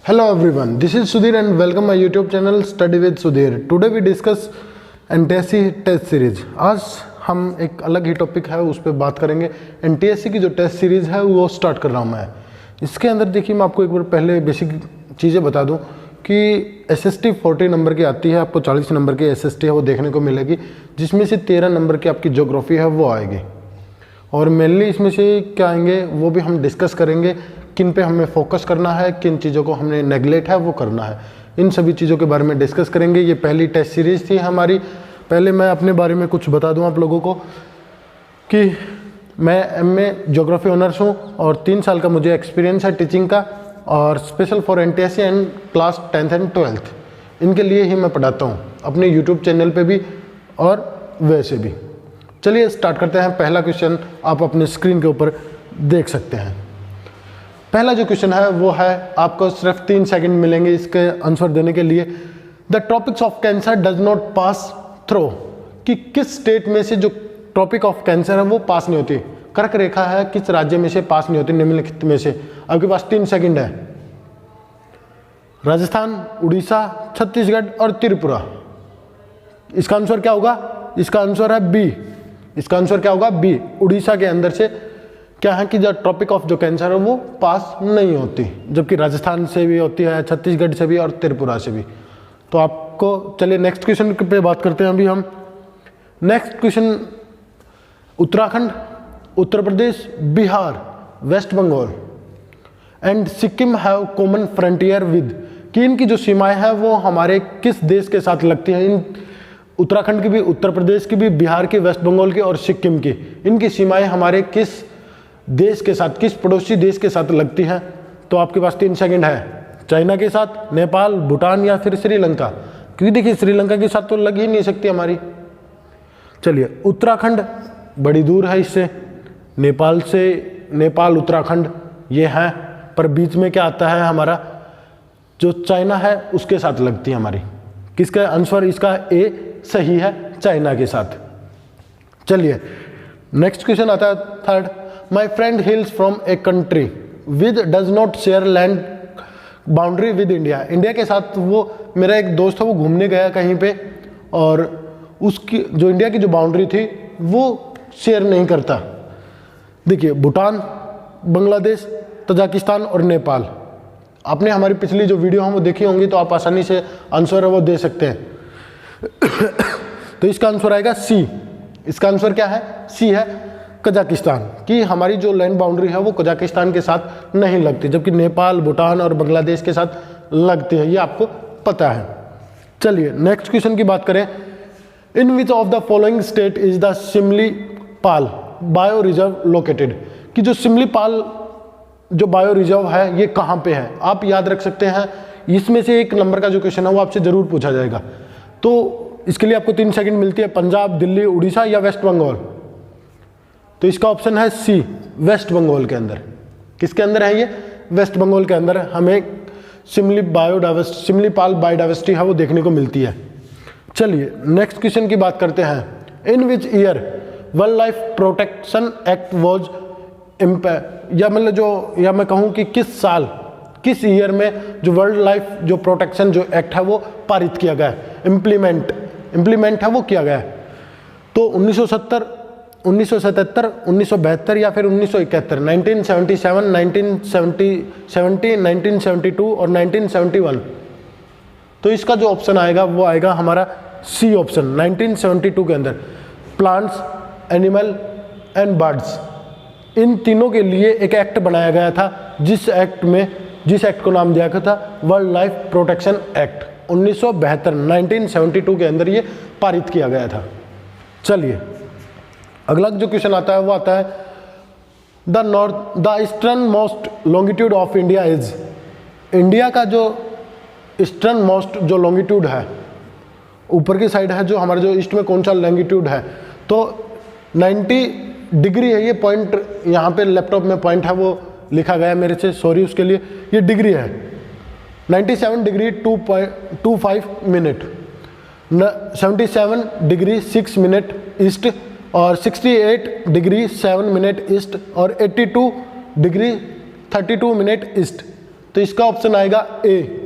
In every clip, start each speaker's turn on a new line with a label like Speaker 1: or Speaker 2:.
Speaker 1: Hello everyone, this is Sudhir and welcome my YouTube channel Study with Sudhir. Today we discuss NTSC test series. आज हम एक अलग ही topic है उस पर बात करेंगे। NTSC की जो टेस्ट सीरीज़ है वो स्टार्ट कर रहा हूँ मैं। इसके अंदर देखिए मैं आपको एक बार पहले बेसिक चीज़ें बता दूँ कि SST 40 नंबर की आती है, आपको 40 नंबर की SST है वो देखने को मिलेगी, जिसमें से 13 नंबर की आपकी ज्योग्राफी है वो आएगी। और मेनली इसमें से क्या आएंगे वो भी हम डिस्कस करेंगे, किन पे हमें फोकस करना है, किन चीज़ों को हमने नेगलेक्ट है वो करना है, इन सभी चीज़ों के बारे में डिस्कस करेंगे। ये पहली टेस्ट सीरीज़ थी हमारी। पहले मैं अपने बारे में कुछ बता दूं आप लोगों को कि मैं MA ज्योग्राफी ऑनर्स हूं और 3 साल का मुझे एक्सपीरियंस है टीचिंग का, और special for NTSC and class 10th and 12th इनके लिए ही मैं पढ़ाता हूं अपने यूट्यूब चैनल पे भी और वैसे भी। चलिए स्टार्ट करते हैं। पहला क्वेश्चन आप अपने स्क्रीन के ऊपर देख सकते हैं। पहला जो क्वेश्चन है वो है, आपको सिर्फ 3 सेकंड मिलेंगे इसके आंसर देने के लिए। The tropics of cancer does not pass through, कि किस स्टेट में से जो ट्रॉपिक ऑफ कैंसर है वो पास नहीं होती। कर्क रेखा है किस राज्य में से पास नहीं होती निम्नलिखित में से। आपके पास 3 सेकंड है। राजस्थान, उड़ीसा, छत्तीसगढ़ और त्रिपुरा। इसका आंसर क्या होगा? इसका आंसर है बी। इसका आंसर क्या होगा? बी। उड़ीसा के अंदर से क्या है कि जो ट्रॉपिक ऑफ जो कैंसर है वो पास नहीं होती, जबकि राजस्थान से भी होती है, छत्तीसगढ़ से भी और त्रिपुरा से भी। तो आपको चलिए नेक्स्ट क्वेश्चन पे बात करते हैं अभी हम। Next question, Uttarakhand, Uttar Pradesh, Bihar, West Bengal and Sikkim have common frontier with, कि इनकी जो सीमाएं हैं वो हमारे किस देश के साथ लगती हैं। इन उत्तराखंड की भी, उत्तर प्रदेश की भी, बिहार की, वेस्ट बंगाल की और सिक्किम की, इनकी सीमाएं हमारे किस देश के साथ, किस पड़ोसी देश के साथ लगती हैं। तो आपके पास 3 सेकंड है। चाइना के साथ, नेपाल, भूटान या फिर श्रीलंका। क्योंकि देखिए श्रीलंका के साथ तो लग ही नहीं सकती हमारी। चलिए, उत्तराखंड बड़ी दूर है इससे, नेपाल से, नेपाल उत्तराखंड ये है, पर बीच में क्या आता है हमारा जो चाइना है उसके साथ लगती है हमारी। किसका आंसर? इसका ए सही है, चाइना के साथ। चलिए नेक्स्ट क्वेश्चन आता है third. My friend hills from a country with does not share land boundary with India. India के साथ वो, मेरा एक दोस्त है वो घूमने गया कहीं पे, और उसकी जो इंडिया की जो बाउंड्री थी वो शेयर नहीं करता। देखिए, भूटान, बांग्लादेश, तजाकिस्तान और नेपाल। आपने हमारी पिछली जो वीडियो हम वो देखी होंगी, तो आप आसानी से आंसर है वो दे सकते हैं। तो इसका आंसर आएगा सी। इसका आंसर क्या है? सी है, कजाकिस्तान, कि हमारी जो लैंड बाउंड्री है वो कजाकिस्तान के साथ नहीं लगती, जबकि नेपाल, भूटान और बांग्लादेश के साथ लगती है, ये आपको पता है। चलिए नेक्स्ट क्वेश्चन की बात करें। In which of the following state is the Similipal bio reserve located, कि जो सिमलीपाल जो बायो रिजर्व है ये कहाँ पे है। आप याद रख सकते हैं, इसमें से 1 नंबर का जो क्वेश्चन है वो आपसे जरूर पूछा जाएगा। तो इसके लिए आपको 3 सेकंड मिलती है। पंजाब, दिल्ली, उड़ीसा या वेस्ट बंगाल। तो इसका ऑप्शन है सी, वेस्ट बंगाल के अंदर। किसके अंदर है ये? वेस्ट बंगाल के अंदर हमें सिमलीपाल बायोडाइवर्सिटी है वो देखने को मिलती है। चलिए नेक्स्ट क्वेश्चन की बात करते हैं। In which year world life protection act was या मतलब जो, या मैं कहूँ कि किस साल, किस ईयर में जो वर्ल्ड लाइफ जो प्रोटेक्शन जो एक्ट है वो पारित किया गया है, इम्प्लीमेंट है वो किया गया है। तो 1970, 1977, 1972 या फिर 1971, 1977, 1970, 1972 और 1971। तो इसका जो ऑप्शन आएगा वो आएगा हमारा सी ऑप्शन, 1972 के अंदर। प्लांट्स, एनिमल एंड बर्ड्स, इन तीनों के लिए एक एक्ट बनाया गया था, जिस एक्ट को नाम दिया गया था वर्ल्ड लाइफ प्रोटेक्शन एक्ट। 1972, 1972 के अंदर ये पारित किया गया था। चलिए अगला जो क्वेश्चन आता है वो आता है, the eastern most longitude of India is. India का जो ईस्टर्न मोस्ट जो लॉन्गिट्यूड है, ऊपर की साइड है जो हमारे जो ईस्ट में कौन सा लॉन्गिट्यूड है, तो 90 डिग्री है। ये पॉइंट यहाँ पे लैपटॉप में पॉइंट है वो लिखा गया है मेरे से, सॉरी उसके लिए। ये डिग्री है 97 degree 2.25 minute, 77 degree 6 minute east, और 68 डिग्री 7 मिनट ईस्ट, और 82 डिग्री 32 मिनट ईस्ट। तो इसका ऑप्शन आएगा ए।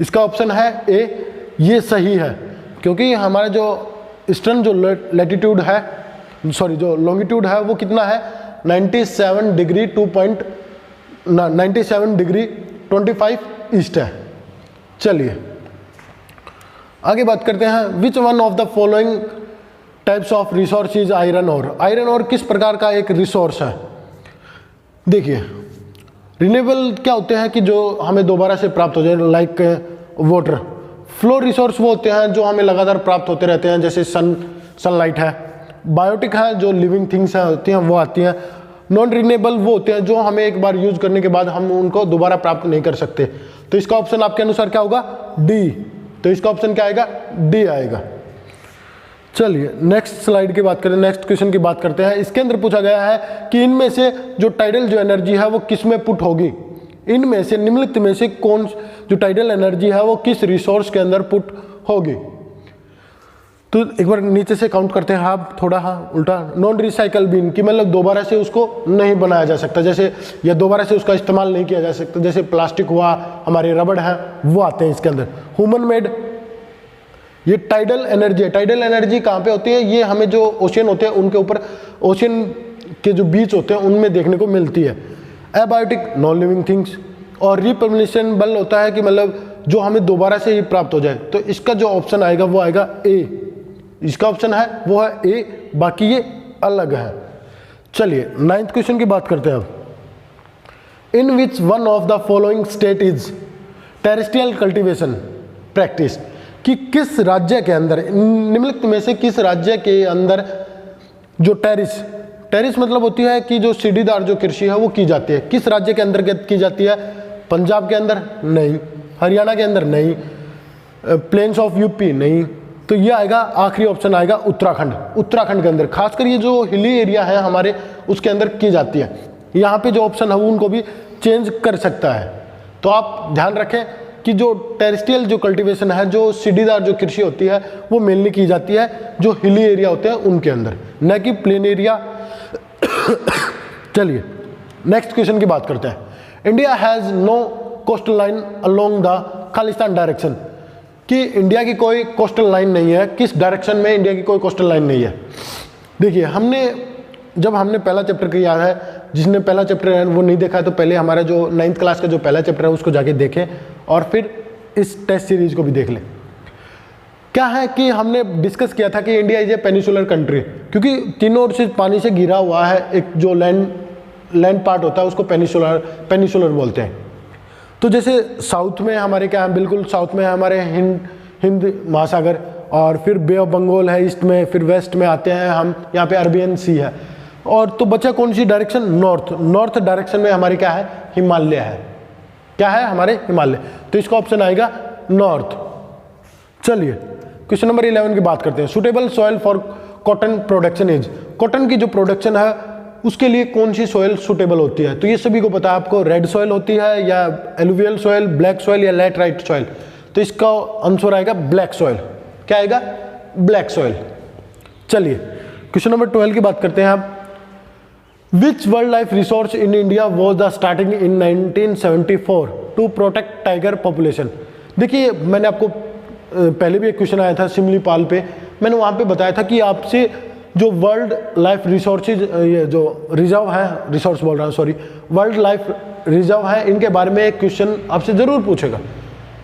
Speaker 1: इसका ऑप्शन है ए, ये सही है, क्योंकि हमारा जो ईस्टर्न जो लैटिट्यूड है, सॉरी जो लॉन्गिट्यूड है वो कितना है 97 डिग्री 97 डिग्री 25 ईस्ट है। चलिए आगे बात करते हैं। Which one of the following types of resource is iron ore. Iron ore किस प्रकार का एक रिसोर्स है? देखिए रिन्यूएबल क्या होते हैं कि जो हमें दोबारा से प्राप्त हो जाए, लाइक वाटर। फ्लो रिसोर्स वो होते हैं जो हमें लगातार प्राप्त होते रहते हैं, जैसे सनलाइट है। बायोटिक है, जो लिविंग थिंग्स होती हैं वो आती हैं। नॉन रिन्यूएबल वो होते हैं जो हमें एक बार यूज करने के बाद हम उनको दोबारा प्राप्त नहीं कर सकते। तो इसका ऑप्शन आपके अनुसार क्या होगा? डी। तो इसका ऑप्शन क्या आएगा? डी आएगा। चलिए नेक्स्ट स्लाइड की बात करें, नेक्स्ट क्वेश्चन की बात करते हैं। इसके अंदर पूछा गया है कि इनमें से जो टाइडल जो एनर्जी है वो किस में पुट होगी। इनमें से निम्नलिखित में से कौन जो टाइडल एनर्जी है वो किस रिसोर्स के अंदर पुट होगी। तो एक बार नीचे से काउंट करते हैं आप, थोड़ा उल्टा। नॉन रिसाइकल बीन की मतलब दोबारा से उसको नहीं बनाया जा सकता, जैसे या दोबारा से उसका इस्तेमाल नहीं किया जा सकता, जैसे प्लास्टिक हुआ, हमारे रबड़ है, वो आते हैं इसके अंदर। ह्यूमन मेड, ये टाइडल एनर्जी है। टाइडल एनर्जी कहाँ पे होती है? ये हमें जो ओशियन होते हैं उनके ऊपर, ओशियन के जो बीच होते हैं उनमें देखने को मिलती है। Abiotic, non living things. और रिपब्लिशनेबल होता है कि मतलब जो हमें दोबारा से ही प्राप्त हो जाए। तो इसका जो ऑप्शन आएगा वो आएगा ए। इसका ऑप्शन है वो है ए, बाकी ये अलग है। चलिए 9th क्वेश्चन की बात करते हैं अब। In which one of the following state is terrestrial cultivation practice, कि किस राज्य के अंदर, निम्नलिखित में से किस राज्य के अंदर जो टेरिस मतलब होती है कि जो सीढ़ीदार जो कृषि है वो की जाती है, किस राज्य के अंदर की जाती है? पंजाब के अंदर नहीं, हरियाणा के अंदर नहीं, प्लेन्स ऑफ यूपी नहीं। तो ये आएगा, आखिरी ऑप्शन आएगा उत्तराखंड। उत्तराखंड के अंदर खासकर ये जो हिली एरिया है हमारे, उसके अंदर की जाती है। यहाँ पे जो ऑप्शन है उनको भी चेंज कर सकता है। तो आप ध्यान रखें कि जो टेरेस्ट्रियल जो कल्टीवेशन है, जो सीढ़ीदार जो कृषि होती है वो मेनली की जाती है जो हिली एरिया होते हैं उनके अंदर, न कि प्लेन एरिया। चलिए नेक्स्ट क्वेश्चन की बात करते हैं। India has no coastal line along the Khalistan direction, कि इंडिया की कोई कोस्टल लाइन नहीं है। किस डायरेक्शन में इंडिया की कोई कोस्टल लाइन नहीं है? देखिए जब हमने पहला चैप्टर किया है, जिसने पहला चैप्टर है वो नहीं देखा है तो पहले हमारा जो 9th क्लास का जो पहला चैप्टर है उसको जाके देखें और फिर इस टेस्ट सीरीज को भी देख लें। क्या है कि हमने डिस्कस किया था कि India is a peninsular country, क्योंकि तीनों ओर से पानी से घिरा हुआ है। एक जो लैंड पार्ट होता है उसको पेनिसुलर बोलते हैं। तो जैसे साउथ में हमारे क्या है, बिल्कुल साउथ में हमारे हिंद महासागर, और फिर बे ऑफ बंगाल है ईस्ट में, फिर वेस्ट में आते हैं हम, यहाँ पे अरबियन सी है। और तो बचा कौन सी डायरेक्शन? नॉर्थ डायरेक्शन में हमारी क्या है? हिमालय है। क्या है? हमारे हिमालय। तो इसका ऑप्शन आएगा नॉर्थ। चलिए क्वेश्चन नंबर 11 की बात करते हैं। Suitable soil for cotton production is, cotton की जो प्रोडक्शन है उसके लिए कौन सी सॉइल सुटेबल होती है? तो ये सभी को पता है आपको, रेड सॉइल होती है या एलुवियल सॉइल, ब्लैक सॉइल या लैटराइट सॉइल। तो इसका आंसर आएगा ब्लैक सॉइल। क्या आएगा? Black soil. चलिए क्वेश्चन नंबर 12 की बात करते हैं आप। Which wild life resource in India was the starting in 1974 to protect tiger population. देखिए मैंने आपको पहले भी एक क्वेश्चन आया था सिमलीपाल पे, मैंने वहाँ पे बताया था कि आपसे जो वर्ल्ड लाइफ रिसोर्सेज, ये जो रिजर्व है, रिसोर्स बोल रहा हूँ सॉरी, वर्ल्ड लाइफ रिजर्व है, इनके बारे में एक क्वेश्चन आपसे ज़रूर पूछेगा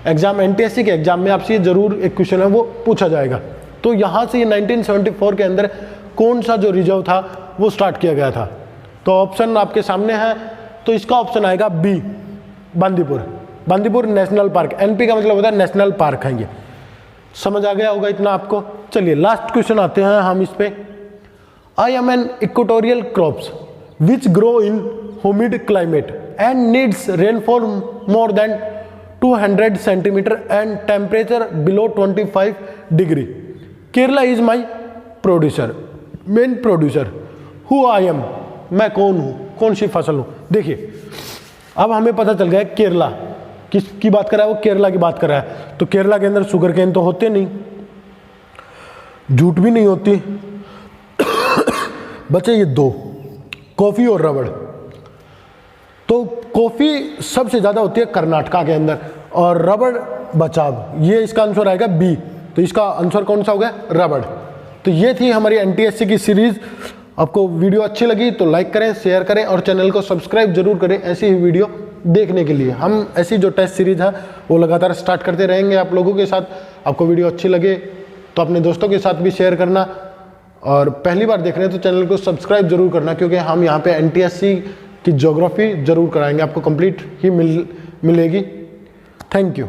Speaker 1: एग्जाम, एनटीएससी के एग्जाम में आपसे ज़रूर एक क्वेश्चन है वो पूछा जाएगा। तो यहाँ से ये 1974 के अंदर कौन सा जो रिजर्व था वो स्टार्ट किया गया था? तो ऑप्शन आपके सामने है, तो इसका ऑप्शन आएगा B, Bandipur National Park. NP का मतलब होता है नेशनल पार्क है ये। समझ आ गया होगा इतना आपको। चलिए लास्ट क्वेश्चन आते हैं हम इस पे। I am an equatorial crops which grow in humid climate and needs rainfall more than 200 centimetre and temperature below 25 degree. Kerala is my producer, main producer. Who I am, मैं कौन हूँ, कौन सी फसल हूँ। देखिए अब हमें पता चल गया केरला किसकी बात कर रहा है, वो केरला की बात कर रहा है। तो केरला के अंदर शुगर केन तो होते नहीं, जूट भी नहीं होती, बचे ये दो, कॉफ़ी और रबड़। तो कॉफ़ी सबसे ज़्यादा होती है कर्नाटका के अंदर, और रबड़ बचाव, ये इसका आंसर आएगा बी। तो इसका आंसर कौन सा हो गया? रबड़। तो ये थी हमारी एनटीएससी की सीरीज़। आपको वीडियो अच्छी लगी तो लाइक करें, शेयर करें और चैनल को सब्सक्राइब जरूर करें ऐसी ही वीडियो देखने के लिए। हम ऐसी जो टेस्ट सीरीज़ है वो लगातार स्टार्ट करते रहेंगे आप लोगों के साथ। आपको वीडियो अच्छी लगे तो अपने दोस्तों के साथ भी शेयर करना, और पहली बार देख रहे हैं तो चैनल को सब्सक्राइब जरूर करना, क्योंकि हम यहाँ पे एनटीएससी की ज्योग्राफी जरूर कराएंगे, आपको कंप्लीट ही मिलेगी। Thank you.